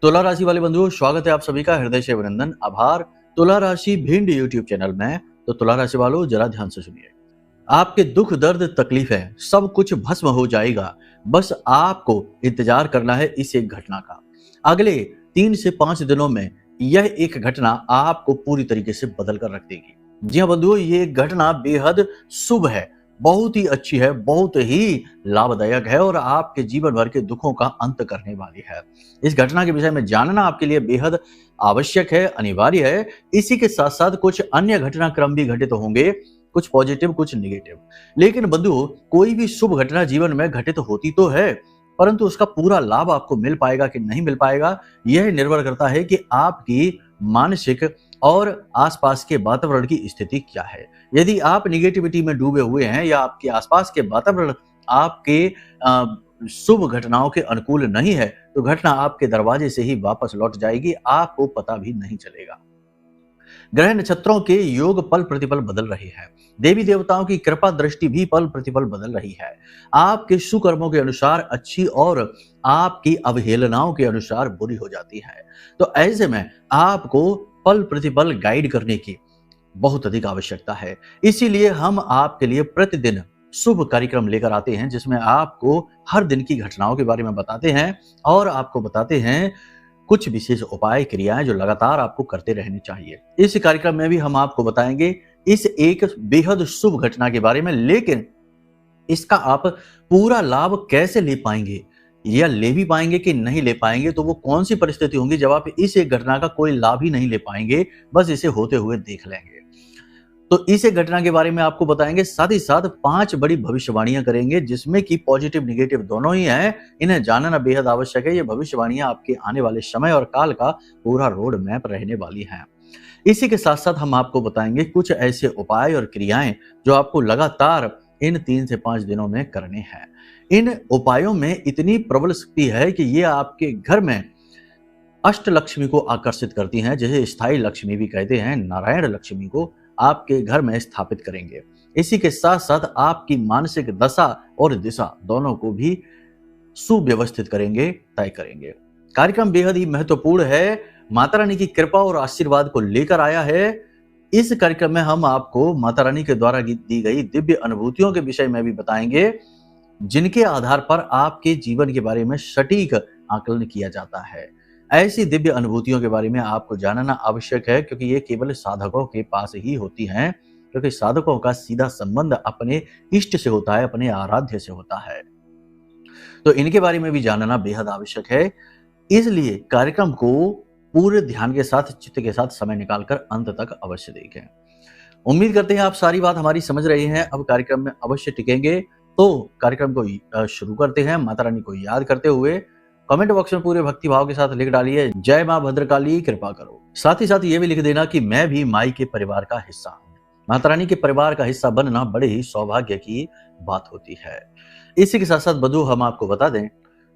तुला राशि वाले बंधुओं, स्वागत है आप सभी का हृदय से अभिनंदन, आभार। तुला राशि भिंड यूट्यूब चैनल में। तो तुला राशि वालों, जरा ध्यान से सुनिए। आपके दुख दर्द तकलीफें सब कुछ भस्म हो जाएगा। बस आपको इंतजार करना है इस एक घटना का। अगले 3 से 5 दिनों में यह एक घटना आपको पूरी तरीके से बदल कर रख देगी। जी हाँ बंधुओं, ये घटना बेहद शुभ है, बहुत ही अच्छी है, बहुत ही लाभदायक है और आपके जीवन भर के दुखों का अंत करने वाली है। इस घटना के विषय में जानना आपके लिए बेहद आवश्यक है, अनिवार्य है। इसी के साथ साथ कुछ अन्य घटनाक्रम भी घटित होंगे, कुछ पॉजिटिव कुछ निगेटिव। लेकिन बंधुओं, कोई भी शुभ घटना जीवन में घटित होती तो है, परंतु उसका पूरा लाभ आपको मिल पाएगा कि नहीं मिल पाएगा, यह निर्भर करता है कि आपकी मानसिक और आसपास के वातावरण की स्थिति क्या है। यदि आप निगेटिविटी में डूबे हुए हैं या आपके आसपास के वातावरण आपके शुभ घटनाओं के अनुकूल नहीं है, तो घटना आपके दरवाजे से ही वापस लौट जाएगी, आपको पता भी नहीं चलेगा। ग्रह नक्षत्रों के योग पल प्रतिपल बदल रहे हैं। देवी देवताओं की कृपा दृष्टि भी पल प्रतिपल बदल रही है। आपके सुकर्मों के अनुसार अच्छी और आपकी अवहेलनाओं के अनुसार बुरी हो जाती है। तो ऐसे में आपको पल प्रतिपल गाइड करने की बहुत अधिक आवश्यकता है। इसीलिए हम आपके लिए प्रतिदिन शुभ कार्यक्रम लेकर आते हैं, जिसमें आपको हर दिन की घटनाओं के बारे में बताते हैं और आपको बताते हैं कुछ विशेष उपाय क्रियाएं जो लगातार आपको करते रहने चाहिए। इस कार्यक्रम में भी हम आपको बताएंगे इस एक बेहद शुभ घटना के बारे में, लेकिन इसका आप पूरा लाभ कैसे ले पाएंगे या ले भी पाएंगे कि नहीं ले पाएंगे, तो वो कौन सी परिस्थिति होंगी जब आप इस एक घटना का कोई लाभ ही नहीं ले पाएंगे, बस इसे होते हुए देख लेंगे। तो इस एक घटना के बारे में आपको बताएंगे, साथ ही साथ 5 बड़ी भविष्यवाणियां करेंगे, जिसमें कि पॉजिटिव निगेटिव दोनों ही हैं। इन्हें जानना बेहद आवश्यक है। ये भविष्यवाणियां आपके आने वाले समय और काल का पूरा रोड मैप रहने वाली हैं। इसी के साथ साथ हम आपको बताएंगे कुछ ऐसे उपाय और क्रियाएं जो आपको लगातार इन 3 से 5 दिनों में करने हैं। इन उपायों में इतनी प्रबल शक्ति है कि ये आपके घर में अष्ट लक्ष्मी को आकर्षित करती हैं, जिसे स्थायी लक्ष्मी भी कहते हैं। नारायण लक्ष्मी को आपके घर में स्थापित करेंगे। इसी के साथ साथ आपकी मानसिक दशा और दिशा दोनों को भी सुव्यवस्थित करेंगे, तय करेंगे। कार्यक्रम बेहद ही महत्वपूर्ण है, माता रानी की कृपा और आशीर्वाद को लेकर आया है। इस कार्यक्रम में हम आपको माता रानी के द्वारा दी गई दिव्य अनुभूतियों के विषय में भी बताएंगे, जिनके आधार पर आपके जीवन के बारे में सटीक आकलन किया जाता है। ऐसी दिव्य अनुभूतियों के बारे में आपको जानना आवश्यक है, क्योंकि ये केवल साधकों के पास ही होती हैं, क्योंकि साधकों का सीधा संबंध अपने इष्ट से होता है, अपने आराध्य से होता है। तो इनके बारे में भी जानना बेहद आवश्यक है। इसलिए कार्यक्रम को पूरे ध्यान के साथ, चित्त के साथ समय निकालकर अंत तक अवश्य देखें। उम्मीद करते हैं आप सारी बात हमारी समझ रहे हैं, अब कार्यक्रम में अवश्य टिकेंगे। तो कार्यक्रम को शुरू करते हैं माता रानी को याद करते हुए। कमेंट बॉक्स में पूरे भक्ति भाव के साथ लिख डालिए, जय मां भद्रकाली कृपा करो। साथ ही साथ ये भी लिख देना कि मैं भी माई के परिवार का हिस्सा हूँ। माता रानी के परिवार का हिस्सा बनना बड़े ही सौभाग्य की बात होती है। इसी के साथ साथ बधू हम आपको बता दें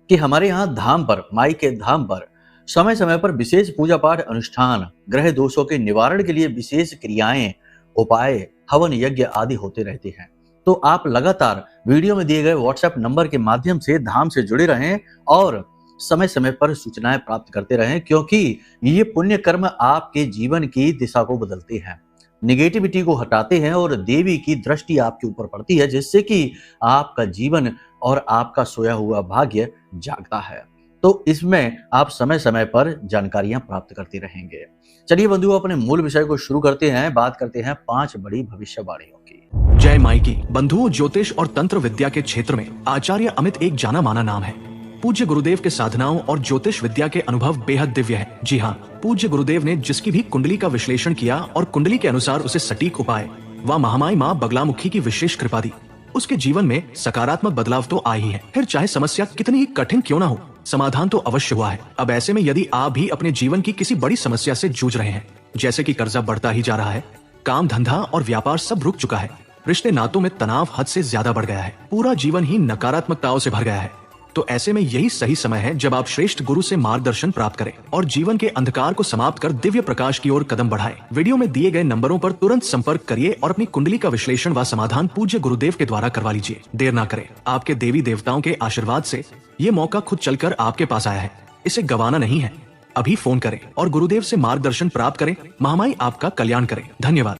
कि हमारे यहाँ धाम पर, माई के धाम पर समय समय पर विशेष पूजा पाठ अनुष्ठान, ग्रह दोषों के निवारण के लिए विशेष क्रियाएं, उपाय, हवन यज्ञ आदि होते रहते हैं। तो आप लगातार वीडियो में दिए गए व्हाट्सएप नंबर के माध्यम से धाम से जुड़े रहें और समय समय पर सूचनाएं प्राप्त करते रहें, क्योंकि ये पुण्य कर्म आपके जीवन की दिशा को बदलते हैं, निगेटिविटी को हटाते हैं और देवी की दृष्टि आपके ऊपर पड़ती है, जिससे कि आपका जीवन और आपका सोया हुआ भाग्य जागता है। तो इसमें आप समय समय पर जानकारियां प्राप्त करते रहेंगे। चलिए बंधुओं, अपने मूल विषय को शुरू करते हैं। बात करते हैं 5 बड़ी भविष्यवाणियों की। जय माई की। बंधुओं, ज्योतिष और तंत्र विद्या के क्षेत्र में आचार्य अमित एक जाना माना नाम है। पूज्य गुरुदेव के साधनाओं और ज्योतिष विद्या के अनुभव बेहद दिव्य है। जी हाँ, पूज्य गुरुदेव ने जिसकी भी कुंडली का विश्लेषण किया और कुंडली के अनुसार उसे सटीक उपाय व महामाई माँ बगलामुखी की विशेष कृपा दी, उसके जीवन में सकारात्मक बदलाव तो आ ही है। फिर चाहे समस्या कितनी ही कठिन क्यों ना हो, समाधान तो अवश्य हुआ है। अब ऐसे में यदि आप भी अपने जीवन की किसी बड़ी समस्या से जूझ रहे हैं, जैसे कि कर्जा बढ़ता ही जा रहा है, काम धंधा और व्यापार सब रुक चुका है, रिश्ते नातों में तनाव हद से ज्यादा बढ़ गया है, पूरा जीवन ही नकारात्मकताओं से भर गया है, तो ऐसे में यही सही समय है जब आप श्रेष्ठ गुरु से मार्गदर्शन प्राप्त करें और जीवन के अंधकार को समाप्त कर दिव्य प्रकाश की ओर कदम बढ़ाएं। वीडियो में दिए गए नंबरों पर तुरंत संपर्क करिए और अपनी कुंडली का विश्लेषण व समाधान पूज्य गुरुदेव के द्वारा करवा लीजिए। देर ना करें, आपके देवी देवताओं के आशीर्वाद से ये मौका खुद चलकर आपके पास आया है, इसे गंवाना नहीं है। अभी फोन करें और गुरुदेव से मार्गदर्शन प्राप्त करें। महामाई आपका कल्याण करें। धन्यवाद।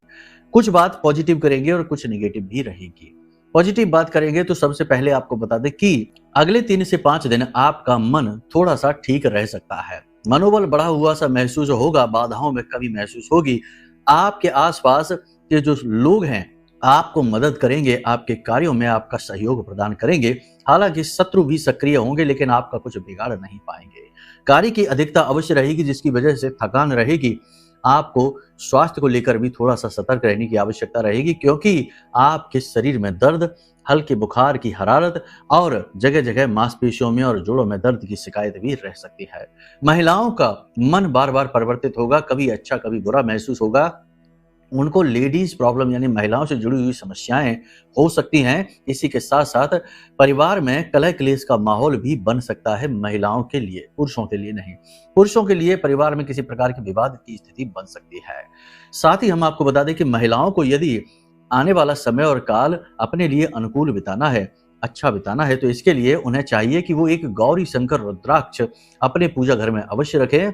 कुछ बात पॉजिटिव करेंगे और कुछ नेगेटिव भी रहेगी। पॉजिटिव बात करेंगे तो सबसे पहले आपको बता दें कि अगले 3 से 5 दिन आपका मन थोड़ा सा ठीक रह सकता है। मनोबल बढ़ा हुआ सा महसूस होगा, बाधाओं में कमी महसूस होगी। आपके आसपास के जो लोग हैं आपको मदद करेंगे, आपके कार्यों में आपका सहयोग प्रदान करेंगे। हालांकि शत्रु भी सक्रिय होंगे लेकिन आपका कुछ बिगाड़ नहीं पाएंगे। कार्य की अधिकता अवश्य रहेगी जिसकी वजह से थकान रहेगी। आपको स्वास्थ्य को लेकर भी थोड़ा सा सतर्क रहने की आवश्यकता रहेगी क्योंकि आपके शरीर में दर्द, हल्के बुखार की हरारत और जगह जगह मांसपेशियों में और जोड़ों में दर्द की शिकायत भी रह सकती है। महिलाओं का मन बार बार परिवर्तित होगा, कभी अच्छा कभी बुरा महसूस होगा। उनको लेडीज प्रॉब्लम यानी महिलाओं से जुड़ी हुई समस्याएं हो सकती हैं। इसी के साथ साथ परिवार में कलह क्लेश का माहौल भी बन सकता है महिलाओं के लिए, पुरुषों के लिए नहीं। पुरुषों के लिए परिवार में किसी प्रकार की विवाद की स्थिति बन सकती है। साथ ही हम आपको बता दें कि महिलाओं को यदि आने वाला समय और काल अपने लिए अनुकूल बिताना है, अच्छा बिताना है, तो इसके लिए उन्हें चाहिए कि वो एक गौरी शंकर रुद्राक्ष अपने पूजा घर में अवश्य रखें।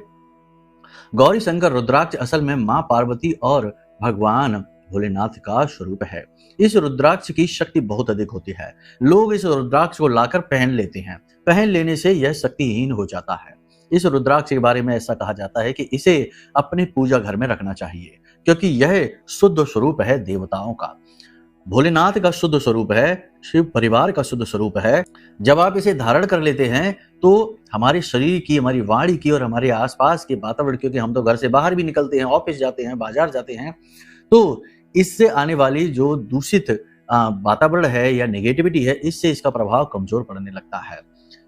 गौरी शंकर रुद्राक्ष असल में मां पार्वती और भगवान भोलेनाथ का स्वरूप है। इस रुद्राक्ष की शक्ति बहुत अधिक होती है। लोग इस रुद्राक्ष को लाकर पहन लेते हैं। पहन लेने से यह शक्तिहीन हो जाता है। इस रुद्राक्ष के बारे में ऐसा कहा जाता है कि इसे अपने पूजा घर में रखना चाहिए क्योंकि यह शुद्ध स्वरूप है देवताओं का, भोलेनाथ का शुद्ध स्वरूप है, शिव परिवार का शुद्ध स्वरूप है। जब आप इसे धारण कर लेते हैं तो हमारे शरीर की, हमारी वाणी की और हमारे आसपास के वातावरण, क्योंकि हम तो घर से बाहर भी निकलते हैं, ऑफिस जाते हैं, बाजार जाते हैं, तो इससे आने वाली जो दूषित वातावरण है या नेगेटिविटी है, इससे इसका प्रभाव कमजोर पड़ने लगता है।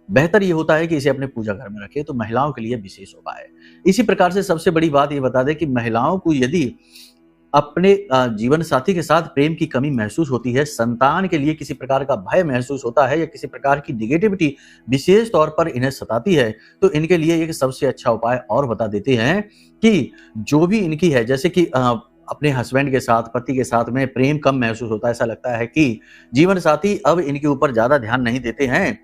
बेहतर ये होता है कि इसे अपने पूजा घर में रखें, तो महिलाओं के लिए विशेष उपाय है। इसी प्रकार से सबसे बड़ी बात ये बता दें कि महिलाओं को यदि अपने जीवन साथी के साथ प्रेम की कमी महसूस होती है, संतान के लिए किसी प्रकार का भय महसूस होता है या किसी प्रकार की नेगेटिविटी विशेष तौर पर इन्हें सताती है, तो इनके लिए एक सबसे अच्छा उपाय और बता देते हैं कि जो भी इनकी है, जैसे कि अपने हस्बैंड के साथ, पति के साथ में प्रेम कम महसूस होता है, ऐसा लगता है कि जीवन साथी अब इनके ऊपर ज्यादा ध्यान नहीं देते हैं,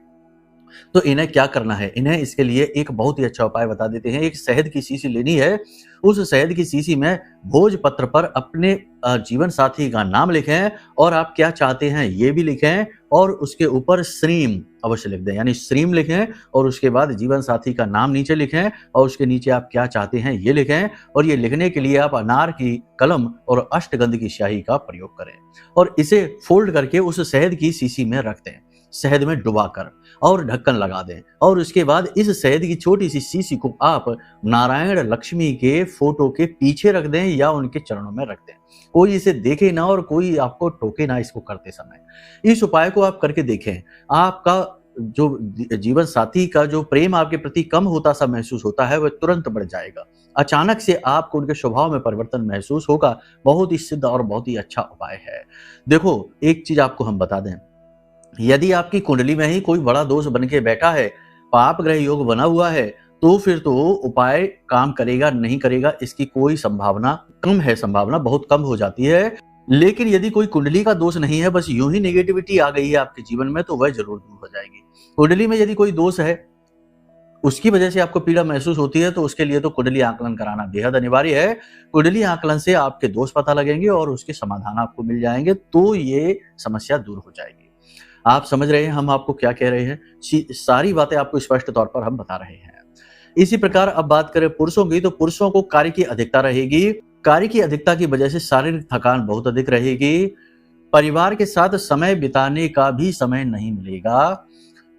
तो इन्हें क्या करना है? इन्हें इसके लिए एक बहुत ही अच्छा उपाय बता देते हैं। एक शहद की शीशी लेनी है। उस शहद की शीशी में भोजपत्र पर अपने जीवन साथी का नाम लिखें और आप क्या चाहते हैं ये भी लिखें और उसके ऊपर श्रीम अवश्य लिख दें, यानी श्रीम लिखें और उसके बाद जीवन साथी का नाम नीचे लिखें और उसके नीचे आप क्या चाहते हैं ये लिखें। और ये लिखने के लिए आप अनार की कलम और अष्टगंध की स्याही का प्रयोग करें और इसे फोल्ड करके उस शहद की शीशी में रख दें, शहद में डुबाकर, और ढक्कन लगा दें। और उसके बाद इस शहद की छोटी सी शीशी को आप नारायण लक्ष्मी के फोटो के पीछे रख दें या उनके चरणों में रख दें। कोई इसे देखे ना और कोई आपको टोके ना इसको करते समय। इस उपाय को आप करके देखें, आपका जो जीवन साथी का जो प्रेम आपके प्रति कम होता सा महसूस होता है वह तुरंत बढ़ जाएगा। अचानक से आपको उनके स्वभाव में परिवर्तन महसूस होगा। बहुत ही सिद्ध और बहुत ही अच्छा उपाय है। देखो, एक चीज आपको हम बता दें, यदि आपकी कुंडली में ही कोई बड़ा दोष बन के बैठा है, पाप ग्रह योग बना हुआ है, तो फिर तो उपाय काम करेगा नहीं करेगा इसकी कोई संभावना कम है, संभावना बहुत कम हो जाती है। लेकिन यदि कोई कुंडली का दोष नहीं है, बस यूं ही नेगेटिविटी आ गई है आपके जीवन में, तो वह जरूर दूर हो जाएगी। कुंडली में यदि कोई दोष है, उसकी वजह से आपको पीड़ा महसूस होती है, तो उसके लिए तो कुंडली आकलन कराना बेहद अनिवार्य है। कुंडली आकलन से आपके दोष पता लगेंगे और उसके समाधान आपको मिल जाएंगे, तो ये समस्या दूर हो जाएगी। आप समझ रहे हैं हम आपको क्या कह रहे हैं? सारी बातें आपको स्पष्ट तौर पर हम बता रहे हैं। इसी प्रकार अब बात करें पुरुषों की, तो पुरुषों को कार्य की अधिकता रहेगी। कार्य की अधिकता की वजह से शारीरिक थकान बहुत अधिक रहेगी। परिवार के साथ समय बिताने का भी समय नहीं मिलेगा।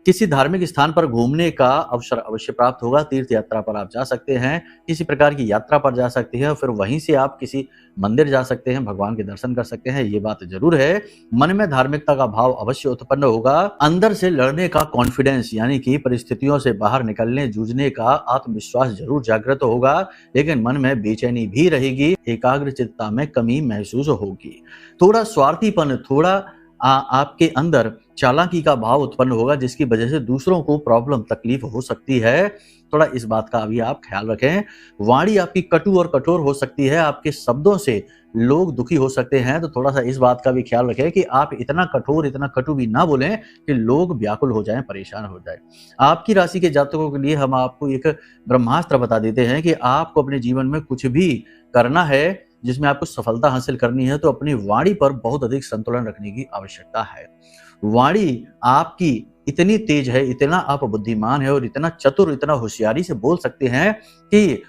किसी धार्मिक स्थान पर घूमने का अवसर अवश्य प्राप्त होगा। तीर्थ यात्रा पर आप जा सकते हैं, किसी प्रकार की यात्रा पर जा सकते हैं, फिर वहीं से आप किसी मंदिर जा सकते हैं, भगवान के दर्शन कर सकते हैं। ये बात जरूर है। मन में धार्मिकता का भाव अवश्य उत्पन्न होगा। अंदर से लड़ने का कॉन्फिडेंस, यानी कि परिस्थितियों से बाहर निकलने, जूझने का आत्मविश्वास जरूर जागृत होगा, लेकिन मन में बेचैनी भी रहेगी। एकाग्रचित्ता में कमी महसूस होगी। थोड़ा स्वार्थीपन, थोड़ा आपके अंदर चालाकी का भाव उत्पन्न होगा, जिसकी वजह से दूसरों को प्रॉब्लम तकलीफ हो सकती है। थोड़ा इस बात का भी आप ख्याल रखें। वाणी आपकी कटु और कठोर हो सकती है, आपके शब्दों से लोग दुखी हो सकते हैं, तो थोड़ा सा इस बात का भी ख्याल रखें कि आप इतना कठोर, इतना कटु भी ना बोलें कि लोग व्याकुल हो जाएं, परेशान हो जाएं। आपकी राशि के जातकों के लिए हम आपको एक ब्रह्मास्त्र बता देते हैं कि आपको अपने जीवन में कुछ भी करना है, जिसमें आपको सफलता हासिल करनी है, तो अपनी वाणी पर बहुत अधिक संतुलन रखने की आवश्यकता है। वाणी आपकी इतनी तेज है, इतना आप बुद्धिमान है और इतना चतुर, इतना होशियारी से बोल सकते हैं कि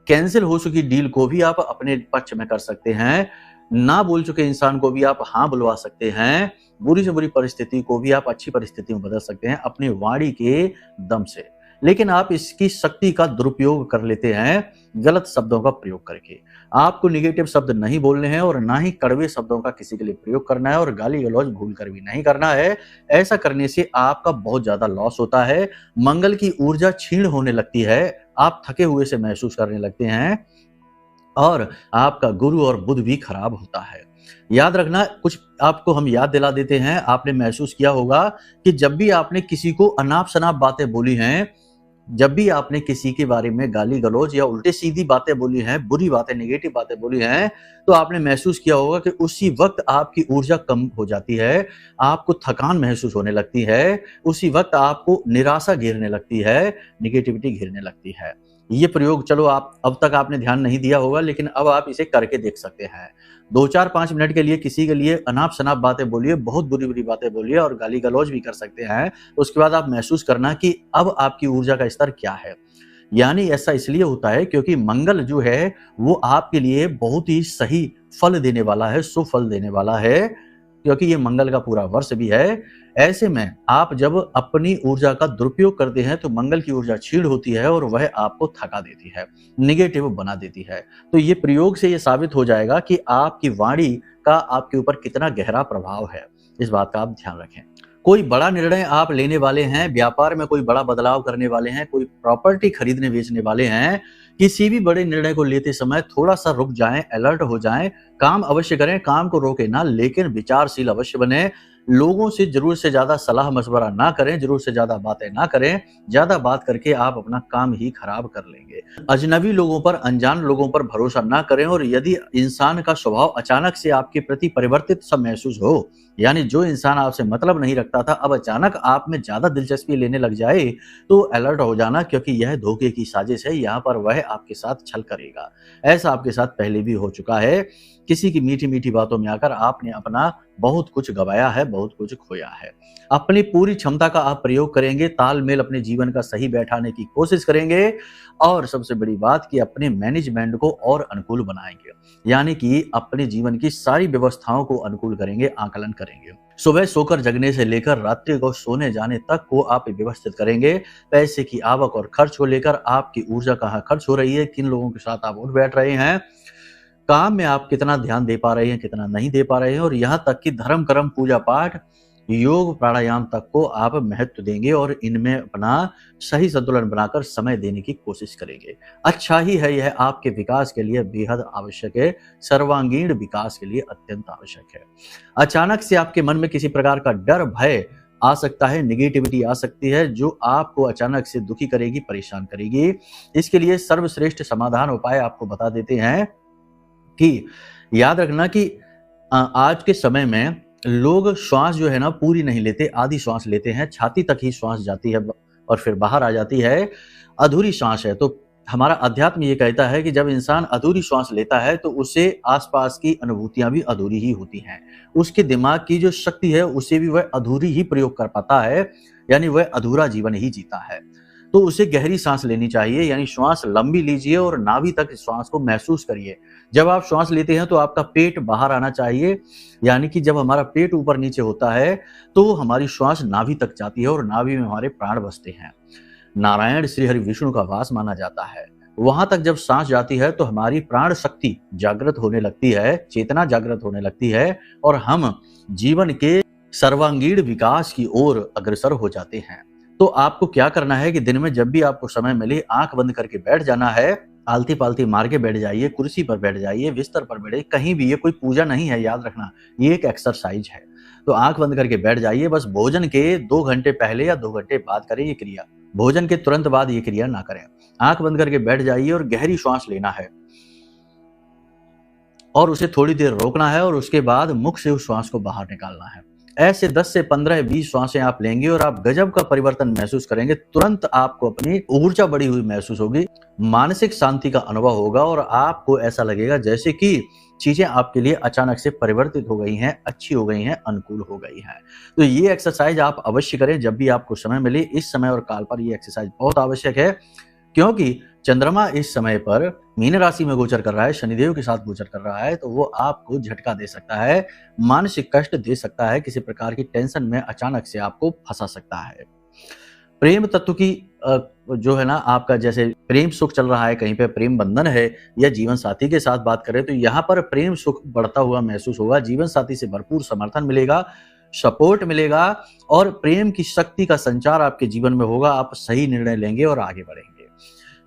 कैंसिल हो चुकी डील को भी आप अपने पक्ष में कर सकते हैं। ना बोल चुके इंसान को भी आप हाँ बुलवा सकते हैं। बुरी से बुरी परिस्थिति को भी आप अच्छी परिस्थिति में बदल सकते हैं अपनी वाणी के दम से। लेकिन आप इसकी शक्ति का दुरुपयोग कर लेते हैं गलत शब्दों का प्रयोग करके। आपको निगेटिव शब्द नहीं बोलने हैं और ना ही कड़वे शब्दों का किसी के लिए प्रयोग करना है और गाली गलौज भूल कर भी नहीं करना है। ऐसा करने से आपका बहुत ज्यादा लॉस होता है। मंगल की ऊर्जा क्षीण होने लगती है, आप थके हुए से महसूस करने लगते हैं और आपका गुरु और बुध भी खराब होता है। याद रखना, कुछ आपको हम याद दिला देते हैं। आपने महसूस किया होगा कि जब भी आपने किसी को अनाप शनाप बातें बोली हैं, जब भी आपने किसी के बारे में गाली गलौज या उल्टे सीधी बातें बोली हैं, बुरी बातें, नेगेटिव बातें बोली हैं, तो आपने महसूस किया होगा कि उसी वक्त आपकी ऊर्जा कम हो जाती है, आपको थकान महसूस होने लगती है, उसी वक्त आपको निराशा घेरने लगती है, निगेटिविटी घेरने लगती है। ये प्रयोग चलो आप अब तक आपने ध्यान नहीं दिया होगा, लेकिन अब आप इसे करके देख सकते हैं। 2-4-5 मिनट के लिए किसी के लिए अनाप शनाप बातें बोलिए, बहुत बुरी बुरी बातें बोलिए और गाली गलौज भी कर सकते हैं। उसके बाद आप महसूस करना कि अब आपकी ऊर्जा का स्तर क्या है। यानी ऐसा इसलिए होता है क्योंकि मंगल जो है वो आपके लिए बहुत ही सही फल देने वाला है, सुफल देने वाला है, क्योंकि ये मंगल का पूरा वर्ष भी है। ऐसे में आप जब अपनी ऊर्जा का दुरुपयोग करते हैं तो मंगल की ऊर्जा क्षीण होती है और वह आपको थका देती है, निगेटिव बना देती है। तो ये प्रयोग से ये साबित हो जाएगा कि आपकी वाणी का आपके ऊपर कितना गहरा प्रभाव है। इस बात का आप ध्यान रखें। कोई बड़ा निर्णय आप लेने वाले हैं, व्यापार में कोई बड़ा बदलाव करने वाले हैं, कोई प्रॉपर्टी खरीदने बेचने वाले हैं, किसी भी बड़े निर्णय को लेते समय थोड़ा सा रुक जाएं, अलर्ट हो जाएं। काम अवश्य करें, काम को रोके ना, लेकिन विचारशील अवश्य बने। लोगों से जरूरत से ज्यादा सलाह मशवरा ना करें, जरूरत से ज्यादा बातें ना करें। ज्यादा बात करके आप अपना काम ही खराब कर लेंगे। अजनबी लोगों पर, अनजान लोगों पर भरोसा ना करें। और यदि इंसान का स्वभाव अचानक से आपके प्रति परिवर्तित सा महसूस हो, यानी जो इंसान आपसे मतलब नहीं रखता था अब अचानक आप में ज्यादा दिलचस्पी लेने लग जाए, तो अलर्ट हो जाना, क्योंकि यह धोखे की साजिश है। यहाँ पर वह आपके साथ छल करेगा। ऐसा आपके साथ पहले भी हो चुका है। किसी की मीठी मीठी बातों में आकर आपने अपना बहुत कुछ गवाया है, बहुत कुछ खोया है। अपनी पूरी क्षमता का आप प्रयोग करेंगे, तालमेल अपने जीवन का सही बैठाने की कोशिश करेंगे और सबसे बड़ी बात कि अपने मैनेजमेंट को और अनुकूल बनाएंगे, यानी कि अपने जीवन की सारी व्यवस्थाओं को अनुकूल करेंगे, आकलन करेंगे। सुबह सोकर जगने से लेकर रात्रि को सोने जाने तक को आप व्यवस्थित करेंगे। पैसे की आवक और खर्च को लेकर आपकी ऊर्जा कहाँ खर्च हो रही है, किन लोगों के साथ आप उठ बैठ रहे हैं, काम में आप कितना ध्यान दे पा रहे हैं, कितना नहीं दे पा रहे हैं, और यहाँ तक कि धर्म कर्म पूजा पाठ योग प्राणायाम तक को आप महत्व देंगे और इनमें अपना सही संतुलन बनाकर समय देने की कोशिश करेंगे। अच्छा ही है, यह आपके विकास के लिए बेहद आवश्यक है, सर्वांगीण विकास के लिए अत्यंत आवश्यक है। अचानक से आपके मन में किसी प्रकार का डर, भय आ सकता है, निगेटिविटी आ सकती है जो आपको अचानक से दुखी करेगी, परेशान करेगी। इसके लिए सर्वश्रेष्ठ समाधान उपाय आपको बता देते हैं कि याद रखना कि आज के समय में लोग श्वास जो है ना पूरी नहीं लेते, आधी श्वास लेते हैं, छाती तक ही श्वास जाती है और फिर बाहर आ जाती है, अधूरी श्वास है। तो हमारा अध्यात्म ये कहता है कि जब इंसान अधूरी श्वास लेता है तो उसे आसपास की अनुभूतियां भी अधूरी ही होती हैं। उसके दिमाग की जो शक्ति है उसे भी वह अधूरी ही प्रयोग कर पाता है, यानी वह अधूरा जीवन ही जीता है। तो उसे गहरी सांस लेनी चाहिए, यानी श्वास लंबी लीजिए और नाभि तक श्वास को महसूस करिए। जब आप श्वास लेते हैं तो आपका पेट बाहर आना चाहिए, यानी कि जब हमारा पेट ऊपर नीचे होता है तो हमारी श्वास नाभि तक जाती है और नाभि में हमारे प्राण बसते हैं। नारायण श्री हरि विष्णु का वास माना जाता है। वहां तक जब सांस जाती है तो हमारी प्राण शक्ति जागृत होने लगती है, चेतना जागृत होने लगती है और हम जीवन के सर्वांगीण विकास की ओर अग्रसर हो जाते हैं। तो आपको क्या करना है कि दिन में जब भी आपको समय मिले आंख बंद करके बैठ जाना है, आलती पालती मार के बैठ जाइए, कुर्सी पर बैठ जाइए, बिस्तर पर बैठे, कहीं भी। ये कोई पूजा नहीं है, याद रखना, ये एक एक्सरसाइज है। तो आंख बंद करके बैठ जाइए। बस भोजन के 2 घंटे पहले या 2 घंटे बाद करें ये क्रिया, भोजन के तुरंत बाद ये क्रिया ना करें। आंख बंद करके बैठ जाइए और गहरी श्वास लेना है और उसे थोड़ी देर रोकना है और उसके बाद मुख से उस श्वास को बाहर निकालना है। ऐसे 10 से 15-20 श्वासें आप लेंगे और आप गजब का परिवर्तन महसूस करेंगे। तुरंत आपको अपनी ऊर्जा बढ़ी हुई महसूस होगी, मानसिक शांति का अनुभव होगा और आपको ऐसा लगेगा जैसे कि चीजें आपके लिए अचानक से परिवर्तित हो गई हैं, अच्छी हो गई हैं, अनुकूल हो गई हैं। तो ये एक्सरसाइज आप अवश्य करें जब भी आपको समय मिले। इस समय और काल पर ये एक्सरसाइज बहुत आवश्यक है, क्योंकि चंद्रमा इस समय पर मीन राशि में गोचर कर रहा है, शनिदेव के साथ गोचर कर रहा है, तो वो आपको झटका दे सकता है, मानसिक कष्ट दे सकता है, किसी प्रकार की टेंशन में अचानक से आपको फंसा सकता है। प्रेम तत्व की जो है ना, आपका जैसे प्रेम सुख चल रहा है, कहीं पे प्रेम बंधन है या जीवन साथी के साथ बात करें तो यहाँ पर प्रेम सुख बढ़ता हुआ महसूस होगा। जीवन साथी से भरपूर समर्थन मिलेगा, सपोर्ट मिलेगा और प्रेम की शक्ति का संचार आपके जीवन में होगा। आप सही निर्णय लेंगे और आगे बढ़ेंगे।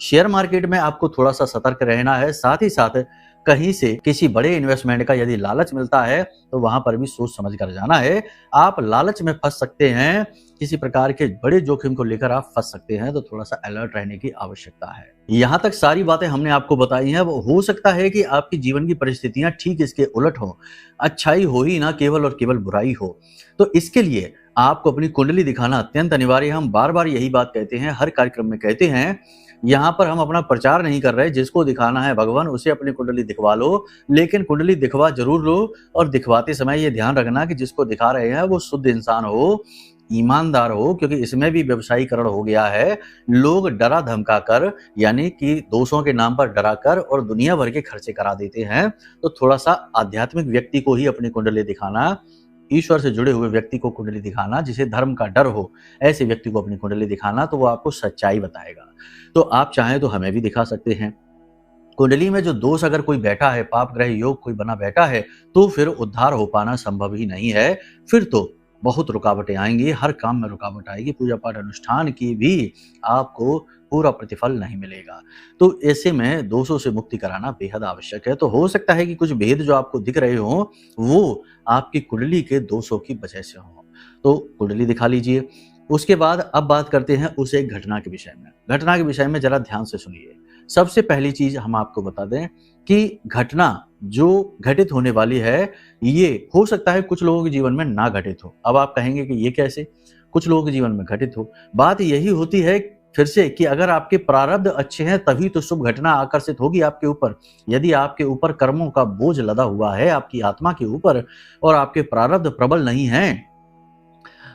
शेयर मार्केट में आपको थोड़ा सा सतर्क रहना है, साथ ही साथ कहीं से किसी बड़े इन्वेस्टमेंट का यदि लालच मिलता है तो वहां पर भी सोच समझ कर जाना है। आप लालच में फंस सकते हैं, किसी प्रकार के बड़े जोखिम को लेकर आप फंस सकते हैं, तो थोड़ा सा अलर्ट रहने की आवश्यकता है। यहाँ तक सारी बातें हमने आपको बताई हैं। वो हो सकता है कि आपकी जीवन की परिस्थितियां ठीक इसके उलट हो, अच्छाई हो ही ना, केवल और केवल बुराई हो। तो इसके लिए आपको अपनी कुंडली दिखाना अत्यंत अनिवार्य है। हम बार बार यही बात कहते हैं, हर कार्यक्रम में कहते हैं। यहाँ पर हम अपना प्रचार नहीं कर रहे, जिसको दिखाना है भगवान उसे अपनी कुंडली दिखवा लो, लेकिन कुंडली दिखवा जरूर लो और दिखवाते समय ये ध्यान रखना कि जिसको दिखा रहे हैं वो शुद्ध इंसान हो, ईमानदार हो, क्योंकि इसमें भी व्यवसायीकरण हो गया है। लोग डरा धमका कर, यानी कि दोषों के नाम पर डरा कर और दुनिया भर के खर्चे करा देते हैं। तो थोड़ा सा आध्यात्मिक व्यक्ति को ही अपनी कुंडली दिखाना, ईश्वर से जुड़े हुए व्यक्ति को कुंडली दिखाना, जिसे धर्म का डर हो, ऐसे व्यक्ति को अपनी कुंडली दिखाना, तो वो आपको सच्चाई बताएगा। तो आप चाहें तो हमें भी दिखा सकते हैं। कुंडली में जो दोष अगर कोई बैठा है, पाप ग्रह योग कोई बना बैठा है, तो फिर उद्धार हो पाना संभव ही नहीं है। फिर तो बहुत रुकावटें आएंगी, हर काम में रुकावट आएगी, पूजा पाठ अनुष्ठान की भी आपको पूरा प्रतिफल नहीं मिलेगा। तो ऐसे में दोषों से मुक्ति कराना बेहद आवश्यक है। तो हो सकता है कि कुछ भेद जो आपको दिख रहे हो वो आपकी कुंडली के दोषों की वजह से हो, तो कुंडली दिखा लीजिए। उसके बाद अब बात करते हैं उस एक घटना के विषय में। घटना के विषय में जरा ध्यान से सुनिए। सबसे पहली चीज हम आपको बता दें कि घटना जो घटित होने वाली है, ये हो सकता है कुछ लोगों के जीवन में ना घटित हो। अब आप कहेंगे कि ये कैसे, कुछ लोगों के जीवन में घटित हो। बात यही होती है फिर से कि अगर आपके प्रारब्ध अच्छे हैं तभी तो शुभ घटना आकर्षित होगी आपके ऊपर। यदि आपके ऊपर कर्मों का बोझ लदा हुआ है आपकी आत्मा के ऊपर और आपके प्रारब्ध प्रबल नहीं हैं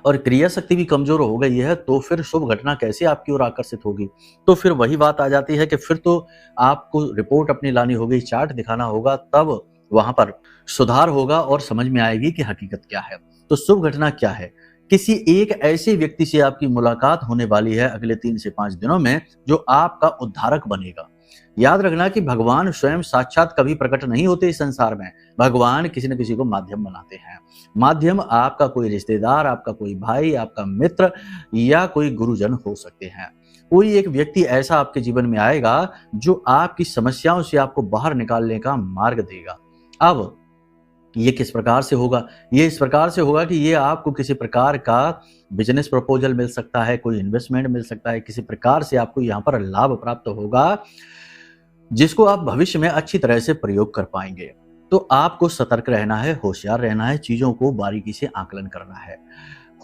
और क्रिया शक्ति भी कमजोर हो गई है, तो फिर शुभ घटना कैसे आपकी ओर आकर्षित होगी। तो फिर वही बात आ जाती है कि फिर तो आपको रिपोर्ट अपनी लानी होगी, चार्ट दिखाना होगा, तब वहां पर सुधार होगा और समझ में आएगी कि हकीकत क्या है। तो शुभ घटना क्या है? किसी एक ऐसे व्यक्ति से आपकी मुलाकात होने वाली है अगले 3 से 5 दिनों में, जो आपका उद्धारक बनेगा। याद रखना कि भगवान स्वयं साक्षात कभी प्रकट नहीं होते इस संसार में। भगवान किसी न किसी को माध्यम बनाते हैं। माध्यम आपका कोई रिश्तेदार, आपका कोई भाई, आपका मित्र या कोई गुरुजन हो सकते हैं। कोई एक व्यक्ति ऐसा आपके जीवन में आएगा जो आपकी समस्याओं से आपको बाहर निकालने का मार्ग देगा। अब ये किस प्रकार से होगा? ये इस प्रकार से होगा कि ये आपको किसी प्रकार का बिजनेस प्रपोजल मिल सकता है, कोई इन्वेस्टमेंट मिल सकता है, किसी प्रकार से आपको यहाँ पर लाभ प्राप्त होगा जिसको आप भविष्य में अच्छी तरह से प्रयोग कर पाएंगे। तो आपको सतर्क रहना है, होशियार रहना है, चीजों को बारीकी से आकलन करना है।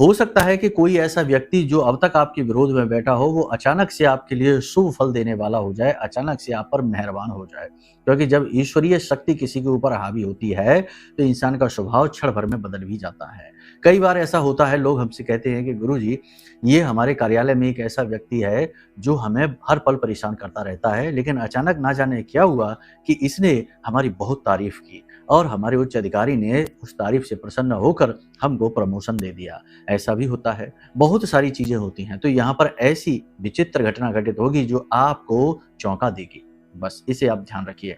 हो सकता है कि कोई ऐसा व्यक्ति जो अब तक आपके विरोध में बैठा हो, वो अचानक से आपके लिए शुभ फल देने वाला हो जाए, अचानक से आप पर मेहरबान हो जाए। क्योंकि जब ईश्वरीय शक्ति किसी के ऊपर हावी होती है तो इंसान का स्वभाव क्षण भर में बदल भी जाता है। कई बार ऐसा होता है, लोग हमसे कहते हैं कि गुरुजी, ये हमारे कार्यालय में एक ऐसा व्यक्ति है जो हमें हर पल परेशान करता रहता है, लेकिन अचानक ना जाने क्या हुआ कि इसने हमारी बहुत तारीफ की और हमारे उच्च अधिकारी ने उस तारीफ से प्रसन्न होकर हमको प्रमोशन दे दिया। ऐसा भी होता है, बहुत सारी चीजें होती हैं। तो यहाँ पर ऐसी विचित्र घटना घटित होगी जो आपको चौंका देगी। बस इसे आप ध्यान रखिए।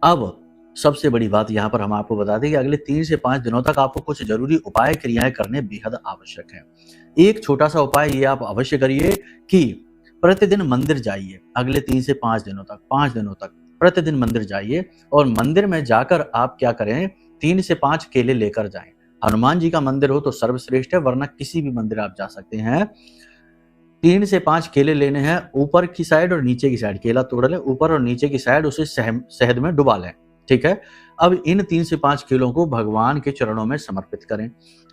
अब सबसे बड़ी बात यहाँ पर हम आपको बता दें कि अगले 3 से 5 दिनों तक आपको कुछ जरूरी उपाय क्रियाएं करने बेहद आवश्यक है। एक छोटा सा उपाय ये आप अवश्य करिए कि प्रतिदिन मंदिर जाइए। अगले 3 से 5 दिनों तक, 5 दिनों तक प्रतिदिन मंदिर जाइए और मंदिर में जाकर आप क्या करें, 3 से 5 केले लेकर जाएं। हनुमान जी का मंदिर हो तो सर्वश्रेष्ठ है, वरना किसी भी मंदिर आप जा सकते हैं। 3 से 5 केले लेने हैं, ऊपर की साइड और नीचे की साइड केला तोड़ लें, ऊपर और नीचे की साइड उसे शहद में डुबा लें, ठीक है। अब इन 3 से 5 केलों को भगवान के चरणों में समर्पित करें।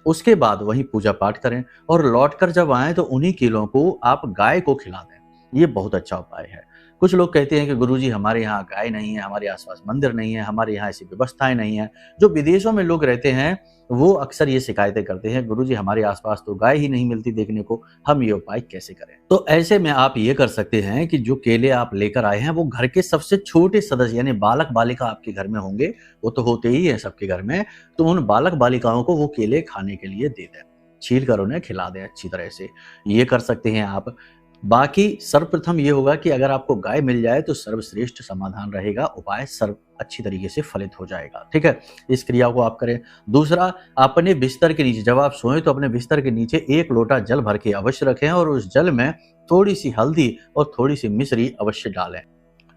उसके बाद वहीं पूजा पाठ करें और लौटकर जब आएं तो उन्हीं केलों को आप गाय को खिला दें। ये बहुत अच्छा उपाय है। कुछ लोग कहते हैं कि गुरुजी हमारे यहाँ गाय नहीं है, हमारे आसपास मंदिर नहीं है, हमारे यहाँ ऐसी व्यवस्थाएं नहीं है। जो विदेशों में लोग रहते हैं वो अक्सर ये शिकायतें करते हैं, गुरुजी हमारे आसपास तो गाय ही नहीं मिलती देखने को, हम ये उपाय कैसे करें। तो ऐसे में आप ये कर सकते हैं कि जो केले आप लेकर आए हैं वो घर के सबसे छोटे सदस्य यानी बालक बालिका आपके घर में होंगे, वो तो होते ही है सबके घर में, तो उन बालक बालिकाओं को वो केले खाने के लिए दे दें, छील कर उन्हें खिला दें अच्छी तरह से। ये कर सकते हैं आप। बाकी सर्वप्रथम ये होगा कि अगर आपको गाय मिल जाए तो सर्वश्रेष्ठ समाधान रहेगा, उपाय सर्व अच्छी तरीके से फलित हो जाएगा, ठीक है। इस क्रिया को आप करें। दूसरा, अपने बिस्तर के नीचे जब आप सोएं तो अपने बिस्तर के नीचे 1 लोटा जल भर के अवश्य रखें और उस जल में थोड़ी सी हल्दी और थोड़ी सी मिश्री अवश्य डालें।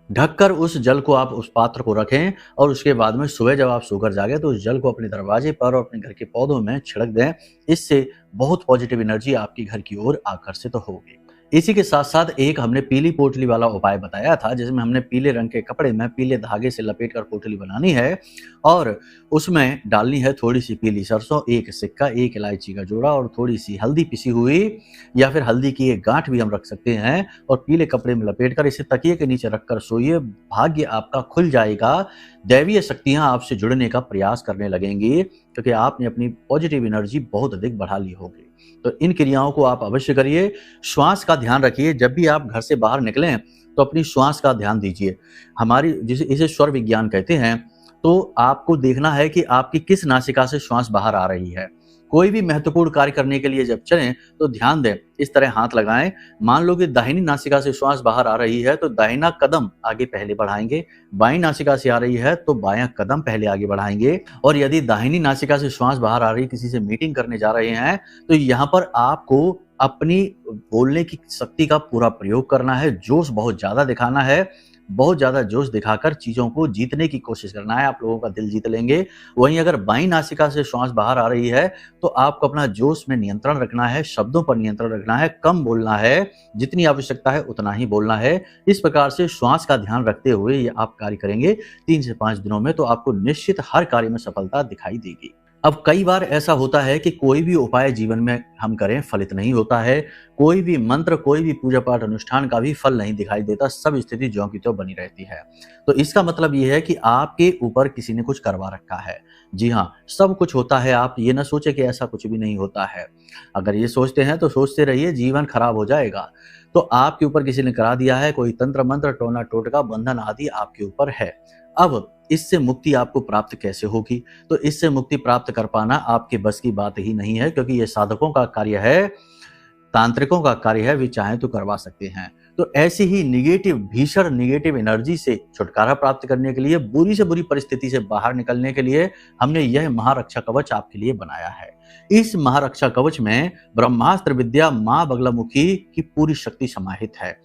ढककर उस जल को आप उस पात्र को रखें और उसके बाद में सुबह जब आप सोकर जागे तो उस जल को अपने दरवाजे पर और अपने घर के पौधों में छिड़क दें। इससे बहुत पॉजिटिव एनर्जी आपकी घर की ओर आकर्षित होगी। इसी के साथ साथ एक हमने पीली पोटली वाला उपाय बताया था, जिसमें हमने पीले रंग के कपड़े में पीले धागे से लपेटकर पोटली बनानी है और उसमें डालनी है थोड़ी सी पीली सरसों, 1 सिक्का, 1 इलायची का जोड़ा और थोड़ी सी हल्दी पिसी हुई, या फिर हल्दी की एक गांठ भी हम रख सकते हैं और पीले कपड़े में लपेटकर इसे तकिए के नीचे रखकर सोइए। भाग्य आपका खुल जाएगा, दैवीय शक्तियां आपसे जुड़ने का प्रयास करने लगेंगी क्योंकि आपने अपनी पॉजिटिव एनर्जी बहुत अधिक बढ़ा ली होगी। तो इन क्रियाओं को आप अवश्य करिए। श्वास का ध्यान रखिए, जब भी आप घर से बाहर निकलें तो अपनी श्वास का ध्यान दीजिए। हमारी जिसे इसे स्वर विज्ञान कहते हैं, तो आपको देखना है कि आपकी किस नासिका से श्वास बाहर आ रही है। कोई भी महत्वपूर्ण कार्य करने के लिए जब चलें तो ध्यान दें, इस तरह हाथ लगाएं। मान लो कि दाहिनी नासिका से श्वास बाहर आ रही है तो दाहिना कदम आगे पहले बढ़ाएंगे, बाईं नासिका से आ रही है तो बायां कदम पहले आगे बढ़ाएंगे। और यदि दाहिनी नासिका से श्वास बाहर आ रही, किसी से मीटिंग करने जा रहे हैं, तो यहाँ पर आपको अपनी बोलने की शक्ति का पूरा प्रयोग करना है, जोश बहुत ज्यादा दिखाना है, बहुत ज्यादा जोश दिखाकर चीजों को जीतने की कोशिश करना है, आप लोगों का दिल जीत लेंगे। वहीं अगर बाईं नासिका से श्वास बाहर आ रही है तो आपको अपना जोश में नियंत्रण रखना है, शब्दों पर नियंत्रण रखना है, कम बोलना है, जितनी आवश्यकता है उतना ही बोलना है। इस प्रकार से श्वास का ध्यान रखते हुए ये आप कार्य करेंगे 3 से 5 दिनों में, तो आपको निश्चित हर कार्य में सफलता दिखाई देगी। अब कई बार ऐसा होता है कि कोई भी उपाय जीवन में हम करें फलित नहीं होता है, कोई भी मंत्र, कोई भी पूजा पाठ अनुष्ठान का भी फल नहीं दिखाई देता, सब स्थिति ज्यों की त्यों बनी रहती है। तो इसका मतलब ये है कि आपके ऊपर किसी ने कुछ करवा रखा है। जी हाँ, सब कुछ होता है, आप ये ना सोचे कि ऐसा कुछ भी नहीं होता है। अगर ये सोचते हैं तो सोचते रहिए, जीवन खराब हो जाएगा। तो आपके ऊपर किसी ने करा दिया है, कोई तंत्र मंत्र, टोना टोटका, बंधन आदि आपके ऊपर है। अब इससे मुक्ति आपको प्राप्त कैसे होगी? तो इससे मुक्ति प्राप्त कर पाना आपके बस की बात ही नहीं है, क्योंकि ये साधकों का कार्य है, तांत्रिकों का कार्य है, वे चाहें तो करवा सकते हैं। तो ऐसी ही भीषण निगेटिव एनर्जी से छुटकारा प्राप्त करने के लिए, बुरी से बुरी परिस्थिति से बाहर निकलने के लिए हमने यह महारक्षा कवच आपके लिए बनाया है। इस महारक्षा कवच में ब्रह्मास्त्र विद्या मां बगलामुखी की पूरी शक्ति समाहित है।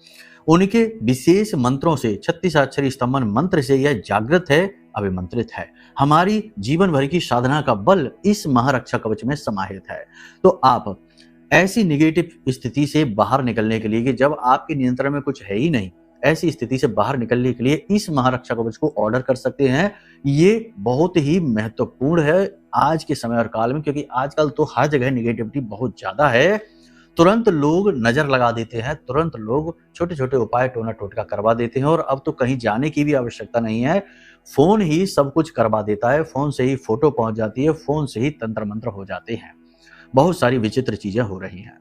उनके विशेष मंत्रों से, 36 अक्षरी स्तंभन मंत्र से यह जागृत है, अभिमंत्रित है। हमारी जीवन भर की साधना का बल इस महारक्षा कवच में समाहित है। तो आप ऐसी निगेटिव स्थिति से बाहर निकलने के लिए कि जब आपके नियंत्रण में कुछ है ही नहीं, ऐसी स्थिति से बाहर निकलने के लिए इस महारक्षा कवच को ऑर्डर कर सकते हैं। ये बहुत ही महत्वपूर्ण है आज के समय और काल में, क्योंकि आजकल तो हर जगह निगेटिविटी बहुत ज्यादा है। तुरंत लोग नजर लगा देते हैं, तुरंत लोग छोटे छोटे उपाय टोना टोटका करवा देते हैं, और अब तो कहीं जाने की भी आवश्यकता नहीं है, फोन ही सब कुछ करवा देता है। फोन से ही फोटो पहुंच जाती है, फोन से ही तंत्र मंत्र हो जाते हैं, बहुत सारी विचित्र चीजें हो रही हैं।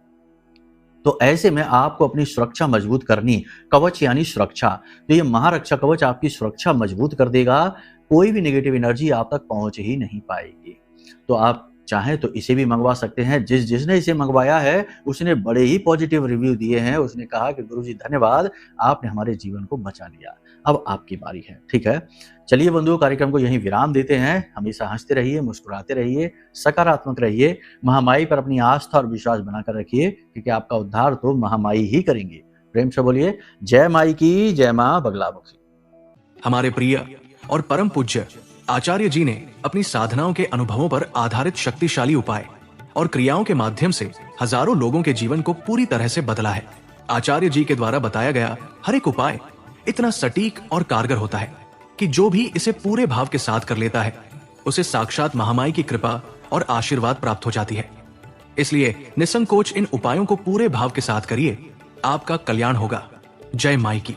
तो ऐसे में आपको अपनी सुरक्षा मजबूत करनी, कवच यानी सुरक्षा, तो ये महारक्षा कवच आपकी सुरक्षा मजबूत कर देगा, कोई भी नेगेटिव एनर्जी आप तक पहुंच ही नहीं पाएगी। तो आप चाहें तो इसे भी मंगवा सकते हैं। जिसने इसे मंगवाया है उसने बड़े ही पॉजिटिव रिव्यू दिए हैं। उसने कहा कि गुरुजी धन्यवाद, आपने हमारे जीवन को बचा लिया, अब आपकी बारी है। ठीक है, चलिए बंधुओं, कार्यक्रम को यहीं विराम देते हैं। हमेशा हंसते रहिए, मुस्कुराते रहिए, सकारात्मक रहिए, महामाई पर अपनी आस्था और विश्वास बनाकर रखिए, क्योंकि आपका उद्धार तो महामाई ही करेंगे। प्रेम से बोलिए जय माई की, जय मां बगलामुखी। हमारे प्रिय और परम पूज्य आचार्य जी ने अपनी साधनाओं के अनुभवों पर आधारित शक्तिशाली उपाय और क्रियाओं के माध्यम से हजारों लोगों के जीवन को पूरी तरह से बदला है। आचार्य जी के द्वारा बताया गया हर एक उपाय इतना सटीक और कारगर होता है कि जो भी इसे पूरे भाव के साथ कर लेता है उसे साक्षात महामाई की कृपा और आशीर्वाद प्राप्त हो जाती है। इसलिए निसंकोच इन उपायों को पूरे भाव के साथ करिए, आपका कल्याण होगा। जय माई की।